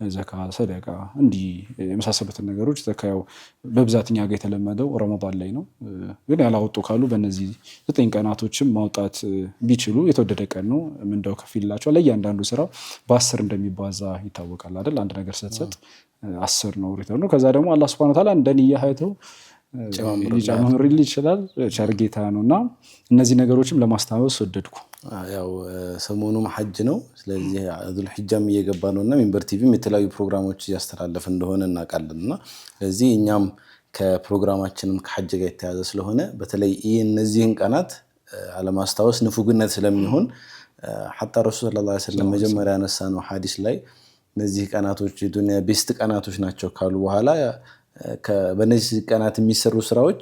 S1: ዘካ፣ ሰደቃ እንዲህ የመሳሰሉትን ነገሮች ዘካው በብዛት እኛ ጋር የተለመደው ረመዳን ላይ ነው። ግን ያላወጡ ካሉ በእነዚህ 9 ቀናቶችም ማውጣት ቢችሉ የተወደደ ቀን ነው። ምንዳው ከፍ ይላቸዋል። ለእያንዳንዱ ስራ በ10 እንደሚባዛ ይታወቃል አይደል? አንድ ነገር ስትሰጥ 10 ነው ሪተርኑ። ከዛ ደግሞ አላህ ሱብሓነሁ ወተዓላ እንደንያ አይተው ሊጨምርልህ ይችላል። ቸር ጌታ ነው እና እነዚህ ነገሮችም ለማስታወስ ወደድኩ።
S2: ያው ሰሞኑም ሐጅ ነው። ስለዚህ ዙል ሒጃም እየገባ ነውና ሚንበር ቲቪም የተለያዩ ፕሮግራሞች እያስተላለፈ እንደሆነ እናውቃለንና ስለዚህ እኛም ከፕሮግራማችንም ከሐጅ ጋር የተያዘ ስለሆነ በተለይ እነዚህን ቀናት አለማስታወስ ንፉግነት ስለሚሆን ሐታ ረሱል ሰለላሁ ዐለይሂ ወሰለም መጀመሪያ ያነሳነው ሐዲስ ላይ እነዚህ ቀናቶች የዱንያ ቤስት ቀናቶች ናቸው ካሉ በኋላ በእነዚህ ቀናት የሚሰሩ ስራዎች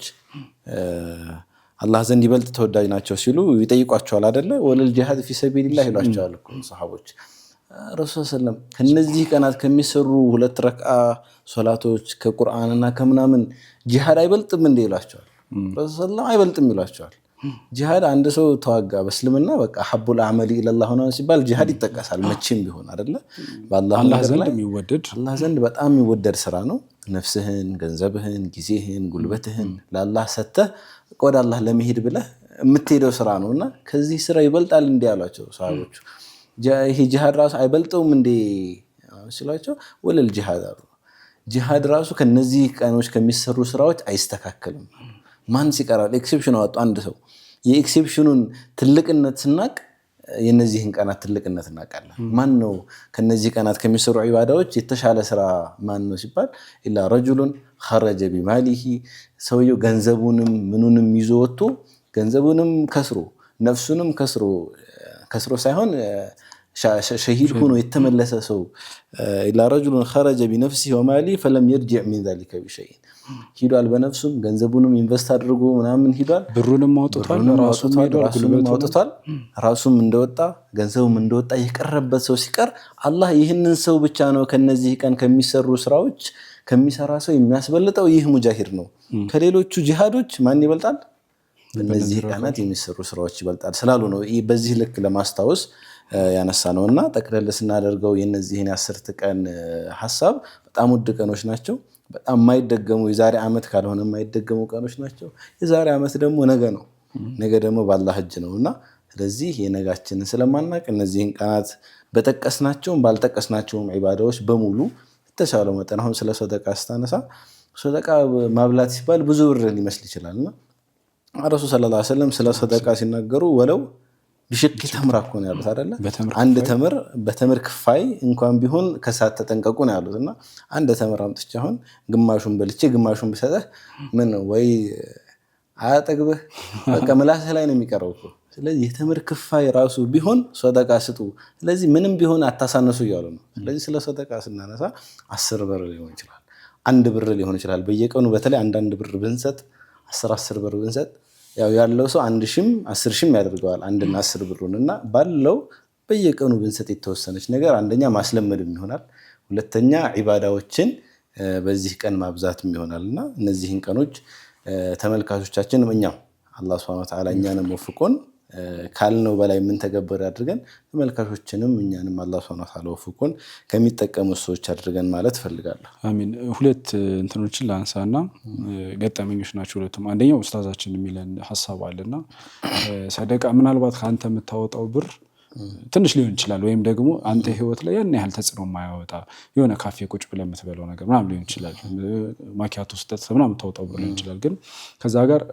S2: አላህ ዘንድ ይበልጥ ተወዳጅ ናቸው ሲሉ ይጠይቋቸዋል አይደለ? ወለል ጂሃድ ፊ ሰቢልላህ ይሏቸዋል እኮ ሰሃቦች። ረሱል ሰለም ከነዚህ ቀናት ከሚሰሩ 2 ረክዓ ሶላቶች ከቁርአንና ከምናምን ጂሃድ አይበልጥም እንደ ይሏቸዋል። ረሱል ሰለም አይበልጥም ይሏቸዋል። ጂሃድ አንድ ሰው ተዋጋ በእስልምና በቃ ሐቡል አዕመሊ ኢለላህ ሆነ ሲባል ጂሃድ ይጠቀሳል መቼም ቢሆን አይደለ?
S1: በአላህ ዘንድ የሚወደድ
S2: አላህ ዘንድ በጣም የሚወደድ ስራ ነው። ነፍስህን፣ ገንዘብህን፣ ጊዜህን፣ ጉልበትህን ለአላህ ሰጥተህ ወደ አላህ ለመሄድ ብለህ የምትሄደው ስራ ነውና ከዚህ ስራ ይበልጣል እንዴ ያሏቸው ሰሃቦቹ። ይሄ ጂሃድ ራሱ አይበልጠውም እንዴ ሲሏቸው ወለል ጂሃድ አሉ። ጂሃድ ራሱ ከነዚህ ቀኖች ከሚሰሩ ስራዎች አይስተካከልም። ማን ሲቀራል ኤክሴፕሽን አወጡ አንድ ሰው። የኤክሴፕሽኑን ትልቅነት ስናቅ የነዚህን ቀናት ትልቅነት እናውቃለን። ማን ነው ከነዚህ ቀናት ከሚሰሩ ዒባዳዎች የተሻለ ስራ ማን ነው ሲባል ኢላ ረጁሉን ኸረጀ ቢማሊሂ ሰውየው ገንዘቡንም ምኑንም ይዞ ወጥቶ ገንዘቡንም ከስሮ ነፍሱንም ከስሮ ሳይሆን ሸሂድ ሆኖ የተመለሰ ሰው ኢላ ረጁሉን ኸረጀ ቢነፍሲሂ ወማሊሂ ፈለም የርጅዕ ሚን ዛሊከ ቢሸይእ ሂዷል። በነፍሱም ገንዘቡንም ኢንቨስት አድርጎ ምናምን ሂዷል።
S1: ብሩንም አውጥቷል፣
S2: ራሱም እንደወጣ ገንዘቡም እንደወጣ የቀረበት ሰው ሲቀር አላህ ይህንን ሰው ብቻ ነው ከነዚህ ቀን ከሚሰሩ ስራዎች ከሚሰራ ሰው የሚያስበልጠው ይህ ሙጃሂድ ነው። ከሌሎቹ ጂሃዶች ማን ይበልጣል? በእነዚህ ቀናት የሚሰሩ ስራዎች ይበልጣል ስላሉ ነው በዚህ ልክ ለማስታወስ ያነሳ ነውና ጠቅለል ስናደርገው የነዚህን የ10 ቀን ሐሳብ በጣም ውድ ቀኖች ናቸው። በጣም የማይደገሙ የዛሬ ዓመት ካልሆነ የማይደገሙ ቀኖች ናቸው። የዛሬ ዓመት ደግሞ ነገ ነው። ነገ ደግሞ በአላህ እጅ ነውና ስለዚህ የነጋችንን ስለማናቅ እነዚህን ቀናት በጠቀስናቸውም ባልጠቀስናቸውም ዒባዳዎች በሙሉ የተሻለው መጠን አሁን ስለ ሰደቃ ስታነሳ ሰደቃ ማብላት ሲባል ብዙ ብር ሊመስል ይችላልና ረሱል ሰለላሁ ዐለይሂ ወሰለም ስለ ሰደቃ ሲናገሩ ወለው ቢሽቂ ተምራ እኮ ነው ያሉት አይደለ? አንድ ተምር በተምር ክፋይ እንኳን ቢሆን ከሳት ተጠንቀቁ ነው ያሉትና አንድ ተምር አምጥቼ አሁን ግማሹን በልቼ ግማሹን ብሰጠህ ምን ወይ አያጠግብህ በቃ ምላስህ ላይ ነው የሚቀረው እኮ። ስለዚህ የተምር ክፋይ ራሱ ቢሆን ሰደቃ ስጡ። ስለዚህ ምንም ቢሆን አታሳነሱ እያሉ ነው። ስለዚህ ስለ ሰደቃ ስናነሳ 10 ብር ሊሆን ይችላል፣ 1 ብር ሊሆን ይችላል። በየቀኑ በተለይ አንዳንድ ብር ብንሰጥ 10 ብር ብንሰጥ ያው ያለው ሰው 1,000 10,000 ያደርገዋል 1 እና 10 ብሩንና ባለው በየቀኑ ብንሰጥ የተወሰነች ነገር አንደኛ ማስለመድም ይሆናል፣ ሁለተኛ ዒባዳዎችን በዚህ ቀን ማብዛትም ይሆናልና እነዚህን ቀኖች ተመልካቾቻችን እኛም አላህ Subhanahu Wa Ta'ala እኛንም ወፍቆን ካልነው በላይ ምን ተገበር አድርገን ተመልካቾችንም እኛንም አላህ Subhanahu Wa Ta'ala ወፍቆን ከሚጠቀሙ ሰዎች አድርገን ማለት ፈልጋለሁ።
S1: አሚን። ሁለት እንትኖችን ላንሳና ገጠመኞች ናቸው ሁለቱም። አንደኛው ኡስታዛችን የሚለን ሐሳብ አለና ሰደቃ ምናልባት ካንተ የምታወጣው ብር ትንሽ ሊሆን ይችላል፣ ወይም ደግሞ አንተ ህይወት ላይ ያን ያህል ተጽዕኖ የማያወጣ የሆነ ካፌ ቁጭ ብለህ የምትበላው ነገር ምናምን ሊሆን ይችላል፣ ማኪያቶ ውስጥ ምናምን የምታወጣው ብር ሊሆን ይችላል። ግን ከዛ ጋር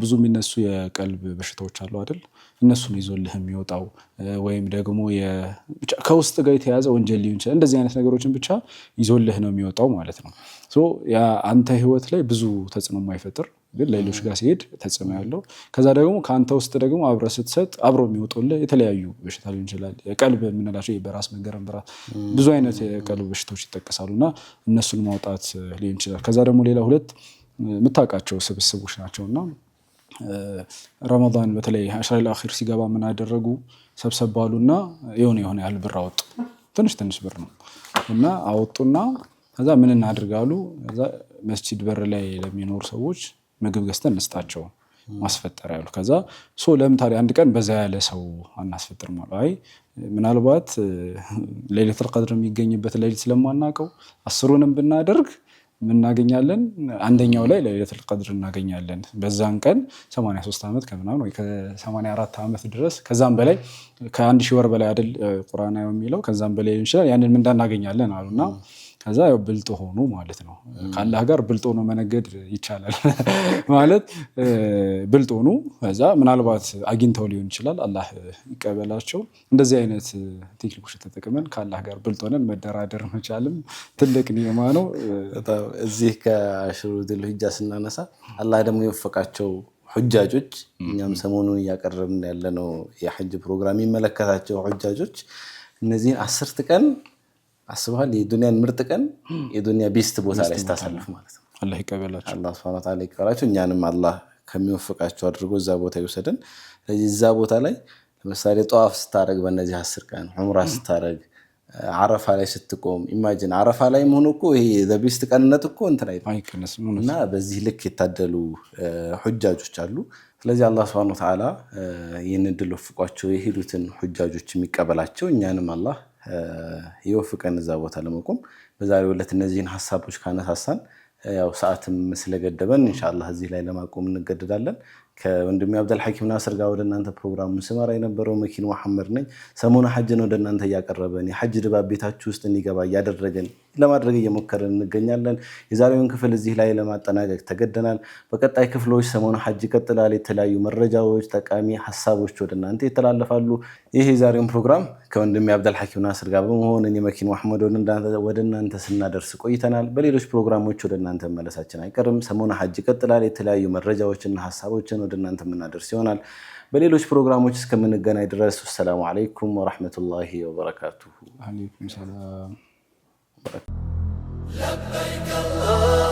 S1: ብዙ የሚነሱ የቀልብ በሽታዎች አሉ አይደል? እነሱን ይዞልህ የሚወጣው ወይም ደግሞ ከውስጥ ጋር የተያዘ ወንጀል ሊሆን ይችላል። እንደዚህ አይነት ነገሮችን ብቻ ይዞልህ ነው የሚወጣው ማለት ነው። ያ አንተ ህይወት ላይ ብዙ ተጽዕኖ የማይፈጥር ግን ሌሎች ጋር ሲሄድ ተጽዕኖ ያለው፣ ከዛ ደግሞ ከአንተ ውስጥ ደግሞ አብረህ ስትሰጥ አብሮ የሚወጡልህ የተለያዩ በሽታ ሊሆን ይችላል። የቀልብ የምንላቸው በራስ መገረም ብዙ አይነት የቀልብ በሽታዎች ይጠቀሳሉና እነሱን ማውጣት ሊሆን ይችላል። ከዛ ደግሞ ሌላ ሁለት የምታውቃቸው ስብስቦች ናቸውና ረመዳን በተለይ አሽራል አኺር ሲገባ ምን አደረጉ? ሰብሰብ ባሉና የሆነ ያህል ብር አወጡ። ትንሽ ብር ነው እና አወጡና ከዛ ምን እናድርጋሉ? ከዛ መስጂድ በር ላይ ለሚኖሩ ሰዎች ምግብ ገዝተን እንስጣቸው። ማስፈጠር ያሉ ከዛ ለምን ታዲያ አንድ ቀን በዛ ያለ ሰው አናስፈጥር ማለት አይ ምናልባት ለይለቱል ቀድር የሚገኝበት ሌሊት ስለማናውቀው 10ሩንም ብናደርግ ምናገኛለን አንደኛው ላይ ለይለቱል ቀድር እናገኛለን በዛን ቀን 83 ዓመት ከምናምን ወይ ከ84 ዓመት ድረስ ከዛም በላይ ከ1000 ወር በላይ አይደል ቁርአናው የሚለው ከዛም በላይ ይችላል ያንን ምን እንዳናገኛለን አሉና ከዛ ያው ብልጥ ሆኖ ማለት ነው ከአላህ ጋር ብልጥ ሆኖ መነገድ ይቻላል ማለት ብልጥ ሆኖ ከዛ ምናልባት አግኝተው ሊሆን ይችላል አላህ ይቀበላቸው እንደዚህ አይነት ቴክኒኮች ተጠቅመን ከአላህ ጋር ብልጥ ሆነን መደራደር መቻልም ትልቅ ኒዕማ ነው
S2: እዚህ ከሽሩጡል ሂጃ ስናነሳ አላህ ደግሞ የወፈቃቸው ሁጃጆች እኛም ሰሞኑን እያቀረብን ያለነው የሐጅ ፕሮግራም ይመለከታቸው ሁጃጆች እነዚህ 10 ቀን አስበሃል የዱንያን ምርጥ ቀን የዱንያ ቤስት ቦታ ላይ ስታሳልፍ ማለት ነው
S1: አላህ ይቀበላቸው
S2: አላህ Subhanahu Wa Ta'ala ይቀበላቸው እኛንም አላህ ከሚወፍቃቸው አድርጎ እዛ ቦታ ይወሰደን ስለዚህ እዛ ቦታ ላይ ለምሳሌ ጧፍ ስታረግ በእነዚህ 10 ቀን ዑምራ ስታረግ አረፋ ላይ ስትቆም ኢማጂን አረፋ ላይ መሆኑ እኮ ይሄ ዘቢስት ቀንነት እኮ እንትን አይተና በዚህ ልክ የታደሉ ሁጃጆች አሉ ስለዚህ አላህ Subhanahu Wa Ta'ala ይህንን ድል ወፍቋቸው የሄዱትን ሁጃጆች የሚቀበላቸው እኛንም አላህ ይወፍቀን እዛ ቦታ ለመቆም በዛሬው ዕለት እነዚህን ሐሳቦች ካነሳሳን ያው ሰዓትም ስለገደበን ኢንሻአላህ እዚህ ላይ ለማቆም እንገደዳለን ከወንድሜ አብዱል ሐኪም ናስር ጋር ወደ እናንተ ፕሮግራሙን ስመራ የነበረው መኪን መሐመድ ነኝ ሰሞኑ ሐጅን ወደ እናንተ ያቀረበን የሐጅ ድባብ ቤታችሁ ውስጥ እንዲገባ ያደረገን ለማድረግ እየሞከረን እንገኛለን የዛሬውን ክፍል እዚህ ላይ ለማጠናቀቅ ተገደናል በቀጣይ ክፍሎች ሰሞኑ ሐጅ ይቀጥላል የተለያዩ መረጃዎች ጠቃሚ ሐሳቦች ወደ እናንተ ይተላለፋሉ ይሄ የዛሬውን ፕሮግራም ከወንድሜ አብዱል ሐኪም ናስር ጋር በመሆን እኔ መኪን መሐመድ ወደ እናንተ ስናደርስ ቆይተናል በሌሎች ፕሮግራሞች ወደ እናንተ መለሳችን አይቀርም ሰሞኑ ሐጅ ይቀጥላል የተለያዩ መረጃዎችና ሐሳቦችን ወደ እናንተ ምናደርስ ይሆናል በሌሎች ፕሮግራሞች እስከምንገናኝ ድረስ ሰላም አለይኩም ወራህመቱላሂ ወበረካቱሁ
S1: አለይኩም ሰላም
S3: لبيك الله